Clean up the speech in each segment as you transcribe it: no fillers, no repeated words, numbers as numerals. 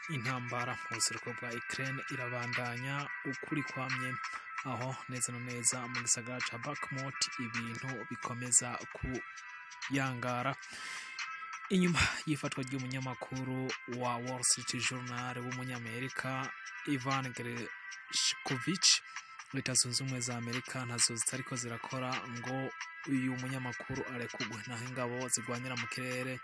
intambara mu buseruko bwa Ukraine irabandanya ukuri kwamye, aho neza na neza mu gisagara ca Bakhmut ibintu bikomeza kuyangara inyuma yifatwa ry'umunyamakuru wa Wall Street Journal w'umunyamerika Ivan Gershkovich. Leta Zunze Ubumwe za Amerika ntazo zitariko zirakora ngo uyu munyamakuru arekugwe, naho ingabo zigwanira mu kirere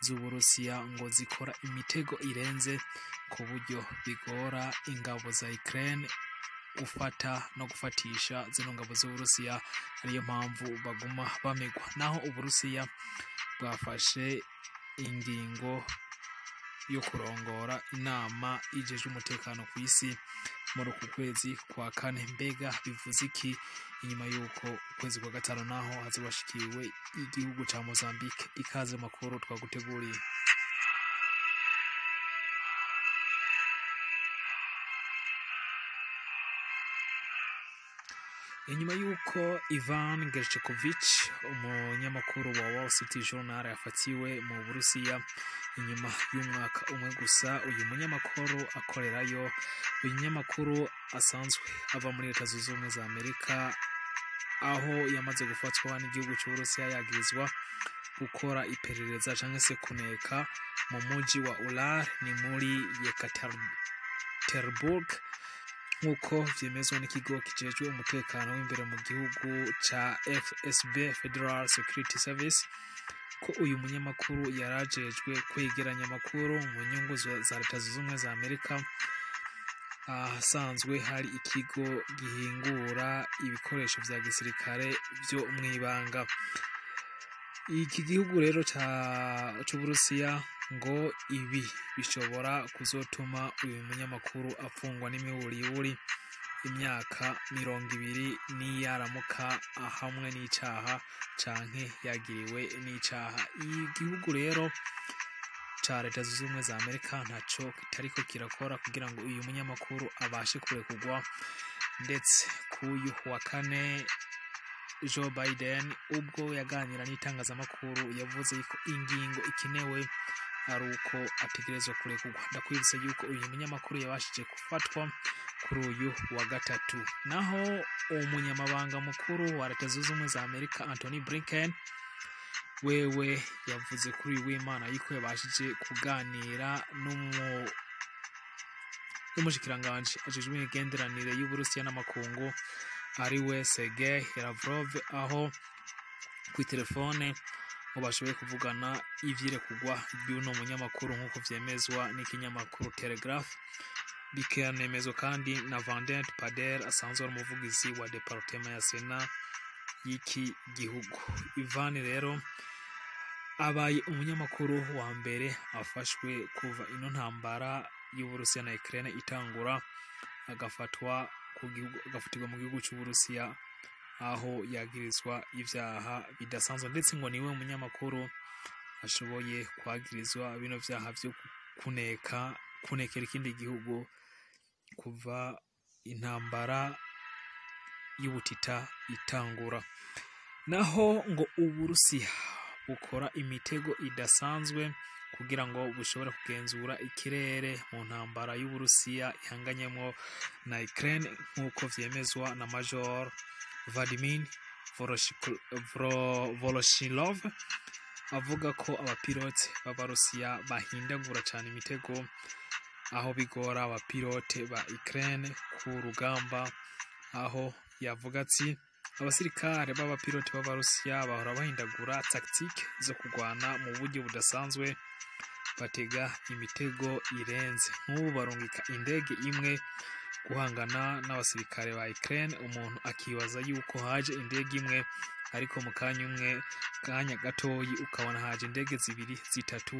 z'Uburusiya ngo zikora imitego irenze ku buryo bigora ingabo za Ukraine gufata no gufatisha zino ngabo z'Uburusiya, ariyo mpamvu baguma bamegwa. Naho Uburusiya bwafashe ingingo yo kurongora inama ijejwe umutekano ku isi muri uku kwezi kwa kane. Mbega bivuze iki? Inyuma yuko ukwezi kwa gatanu naho hazobashikiriwe igihugu ca Mozambique. Ikaze makuru twaguteguriye. Inyuma yuko Ivan Gershkovich umunyamakuru wa Wall Street Journal yafatiwe mu Burusiya inyuma y'umwaka umwe gusa, uyu munyamakuru akorerayo, uyu munyamakuru asanzwe ava muri Leta Zunze Ubumwe za Amerika, aho yamaze gufatwa n'igihugu cy'Uburusiya yagirizwa gukora iperereza canke se kuneka mu muji wa Ural ni muri Yekaterinburg, nk'uko vyemezwa n'ikigo kijejwe umutekano w'imbere mu gihugu ca FSB, Federal Security Service, ko uyu munyamakuru yarajejwe kwegeranya amakuru mu nyungu za Leta Zunze Ubumwe za Amerika, ahasanzwe hari ikigo gihingura ibikoresho vya gisirikare vyo mw'ibanga. Iki gihugu rero c'Uburusiya ngo ibi bishobora kuzotuma uyu munyamakuru afungwa n'imiburiburi imyaka 20 niyaramuka ahamwe n'icaha canke yagiriwe n'icaha. Igihugu rero ca Leta Zunze Ubumwe za Amerika ntaco kitariko kirakora kugira ngo uyu munyamakuru abashe kurekurwa, ndetse kuyu wa kane Joe Biden ubwo yaganira n'itangazamakuru yavuze ko ingingo ikenewe ari uko ategerezwa kurekurwa. Ndakwibutsa yuko uyu munyamakuru yabashije gufatwa kuri uyu wa gatatu. Naho umunyamabanga mukuru wa Leta Zunze Ubumwe za Amerika Anthony Blinken wewe yavuze kuri uyu w'Imana yuko yabashije kuganira n'umushikiranganje ajejwe imigenderanire y'Uburusiya n'amakungu ariwe Sergei Lavrov, aho ku telefone bashoboye kuvugana ivyirekugwa by'uno munyamakuru nk'uko vyemezwa n'ikinyamakuru Telegraph, bikanemezwa kandi na Vandent Pader asanzwe ari umuvugizi wa Departement ya Sena y'iki gihugu. Ivan rero abaye umunyamakuru wa mbere afashwe kuva ino ntambara y'Uburusiya na Ukraine itangura, agafatirwa mu gihugu c'Uburusiya, aho yagirizwa ivyaha bidasanzwe, ndetse ngo niwe umunyamakuru ashoboye kwagirizwa bino vyaha vyo kunekera ikindi gihugu kuva intambara y'ubutita itangura. Naho ngo Uburusiya bukora imitego idasanzwe kugira ngo bushobora kugenzura ikirere mu ntambara y'Uburusiya ihanganyemo na Ukraine, nk'uko vyemezwa na Major Vladimir Voroshilov, avuga ko abapilote b'Abarusiya bahindagura cyane imitego, aho bigora abapilote ba Ukraine ku rugamba, aho yavuga ati abasirikare b'abapilote b'Abarusiya bahora bahindagura tactique zo kugwana mu buryo budasanzwe, batega imitego irenze. Nk'ubu barungika indege imwe guhangana n'abasirikare ba Ukraine, umuntu akibaza yuko haje indege imwe, ariko mu kanya gatoyi ukabona haje indege zibiri zitatu,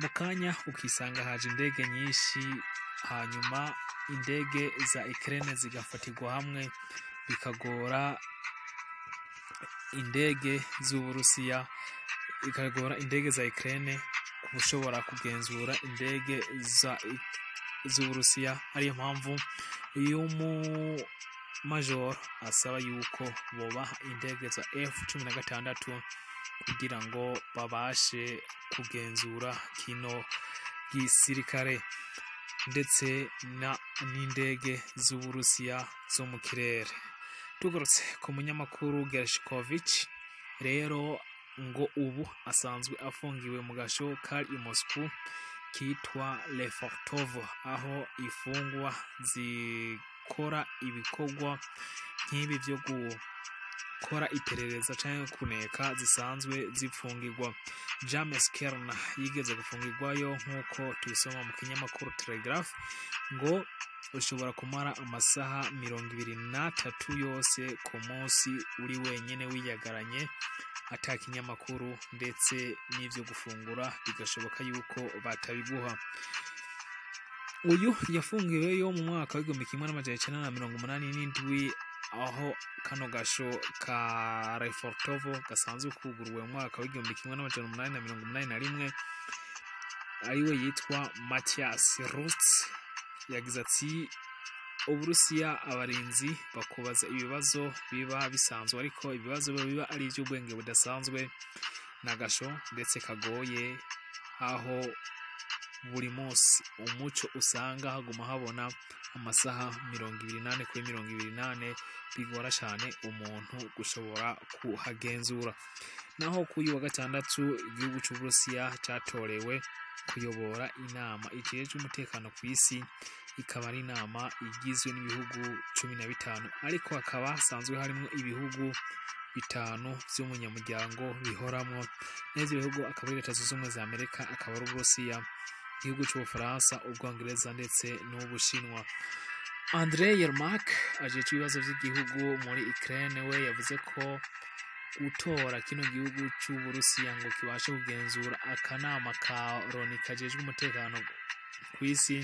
mu kanya ukisanga haje indege nyinshi, hanyuma indege za Ukraine zigafatirwa hamwe, bikagora indege z'Uburusiya, ikagora indege za Ukraine kushobora kugenzura indege z'Uburusiya. Ariyo mpamvu uyu major asaba yuko bobaha indege za F-16 kugira ngo babashe kugenzura kino gisirikare. ndetse n'indege z'Uburusiya zo mu kirere. Tugarutse ku munyamakuru Gershkovich rero ngo ubu asanzwe afungiwe mu gasho kari i Moscow kitwa Lefortovo, aho ifungwa zikora ibikorwa nk'ibi byo gukora iperereza cyangwa kuneka zisanzwe zipfungirwa. James Kerner yigeze gufungirwayo nk'uko tubisoma mu kinyamakuru Telegraph, ngo ushobora kumara amasaha 23 yose ku munsi uri wenyine wiyagaranye atakinyamakuru, ndetse n'ibyo gufungura bigashoboka yuko batabiguha. Uyu yafungiweyo mu mwaka w'1987, aho kano gasho ka Lefortovo gasanzwe kuguruwe mu mwaka w'1881. ariwe yitwa Matthias Rust. Yagize ati Uburusiya abarinzi bakubaza ibibazo biba bisanzwe, ariko ibibazo biba ari iby'ubwenge budasanzwe n'agasho ndetse kagoye, aho buri munsi umuco usanga haguma habona amasaha 28 kuri 28, bigora cyane umuntu gushobora kuhagenzura. Naho kuri wa gatandatu igihugu cy'Uburusiya cyatorewe kuyobora inama ijejwe umutekano ku isi, ikaba ari inama igizwe n'ibihugu 15, ariko hakaba hasanzwe harimo ibihugu 5 by'umunyamuryango bihoramo. Neza ibihugu akaba ari Leta Zunze Ubumwe za Amerika, akaba ari Uburusiya, igihugu cy'Ubufaransa, Ubwongereza ndetse n'Ubushinwa. Andrei Yermak ajejwe ibibazo by'igihugu muri Ukraine we yavuze ko gutora kino gihugu cy'Uburusiya ngo kibashe kugenzura akanama ka Loni kajejwe umutekano ku isi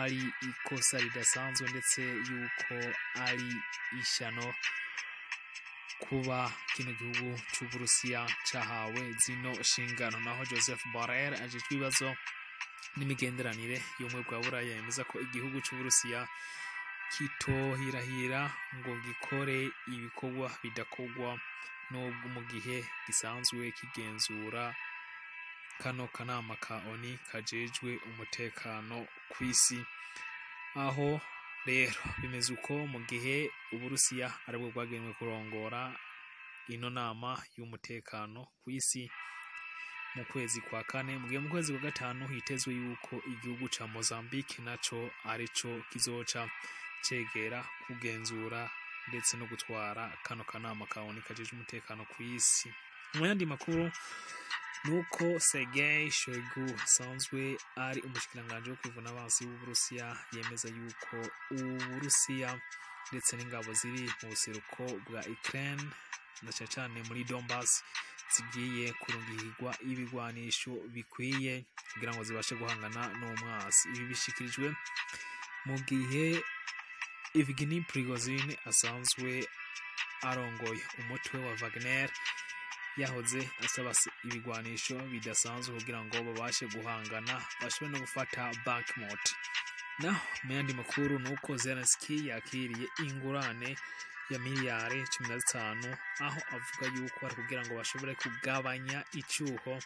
ari ikosa ridasanzwe, ndetse yuko ari ishyano kuba kino gihugu cy'Uburusiya cyahawe zino nshingano. Naho Joseph Borrell ajejwe ibibazo n'imigenderanire y'ubumwe bwa Buraya yemeza ko igihugu cy'Uburusiya kitohirahira ngo gikore ibikorwa bidakorwa n'ubwo mu gihe gisanzwe kigenzura kano kanama ka ONU kajejwe umutekano ku isi. Aho rero bimeze uko mu gihe Uburusiya aribwo bwagenwe kurongora ino nama y'umutekano ku isi mu kwezi kwa kane. Mu gihe mu kwezi kwa gatanu hitezwe yuko igihugu ca Mozambique naco arico kizoca cegera kugenzura ndetse no gutwara kano kanama ka ONU kajejwe umutekano ku isi. Mu yandi makuru nuko Sergei Shoigu asanzwe ari umushikiranganji wo kwivuna abansi w'Uburusiya yemeza yuko Uburusiya ndetse n'ingabo ziri mu buseruko bwa Ukraine na cyane muri Donbass zigiye kurungirwa ibigwanisho bikwiye kugira ngo zibashe guhangana n'umwasi. Ibi bishikirijwe mu gihe Evgeny Prigozhin asanzwe arongoye umutwe wa Wagner yahoze asaba ibigwanisho bidasanzwe kugira ngo babashe guhangana, bashobore no gufata Bakhmut. Naho mu yandi makuru nuko Zelensky yakiriye ingurane ya miliyari 15, aho avuga yuko ari kugira ngo bashobore kugabanya icyuho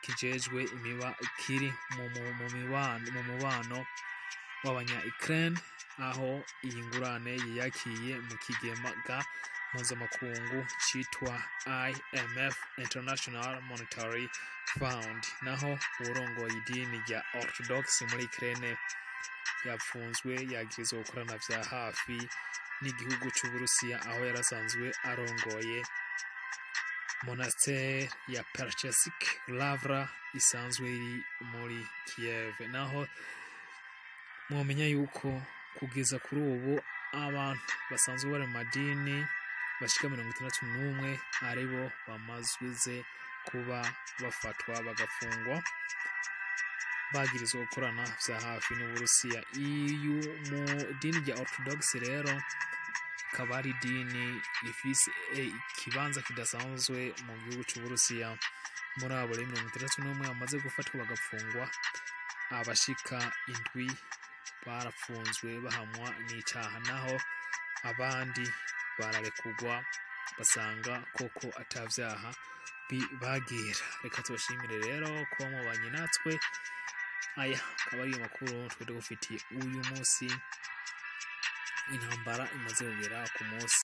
kijejwe kiri mu mubano w'abanya Ukraine, aho iyi ngurane yakiye mu kigema mpuzamakungu cyitwa IMF, International Monetary Fund. Naho urongoye idini rya Orthodox muri Ukraine yapfunzwe yagirizwa gukorana vya hafi n'igihugu cy'Uburusiya, aho yarasanzwe arongoye monasteri ya Perchesik Lavra isanzwe iri muri Kiev. Naho mwomenya yuko kugeza kuri ubu abantu basanzwe bari mu madini bashika 61 aribo bamazwize kuba bafatwa bagafungwa bagirizwa gukorana vya hafi n'Uburusiya. Iyo mu dini rya Orthodox rero akaba ari dini rifise ikibanza kidasanzwe mu gihugu cy'Uburusiya. Muri abo 61 bamaze gufatwa bagafungwa, abashika 7 barafunzwe bahamwa n'icyaha, naho abandi bararekugwa basanga koko atavyaha bagira. Reka tubashimire rero ko mubanye natwe aya akaba ari amakuru twari dufitiye uyu munsi. Intambara imaze kugera ku munsi